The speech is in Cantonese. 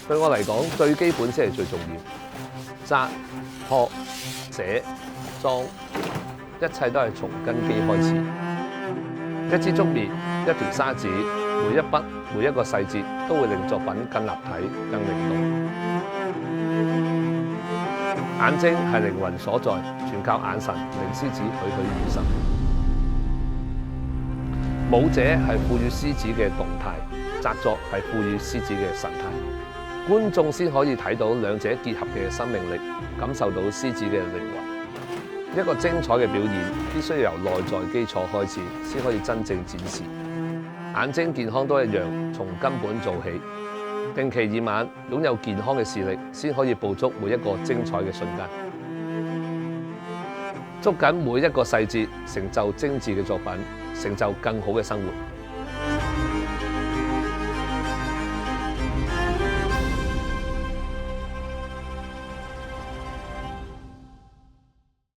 對我嚟講，最基本先係最重要。紮、撲、寫、裝，一切都係從根基開始。一支竹篾，一條沙紙，每一筆，每一個細節，都會令作品更立體、更靈動。眼睛係靈魂所在，全靠眼神令獅子栩栩如生。舞者係賦予獅子嘅動態，紮作係賦予獅子嘅神態。觀眾先可以睇到兩者結合嘅生命力，感受到獅子嘅靈魂。一個精彩嘅表演必須由內在基礎開始，先可以真正展示。眼睛健康都一樣，從根本做起。定期驗眼，擁有健康嘅視力，先可以捕捉每一個精彩嘅瞬間。捉緊每一個細節，成就精緻嘅作品，成就更好嘅生活。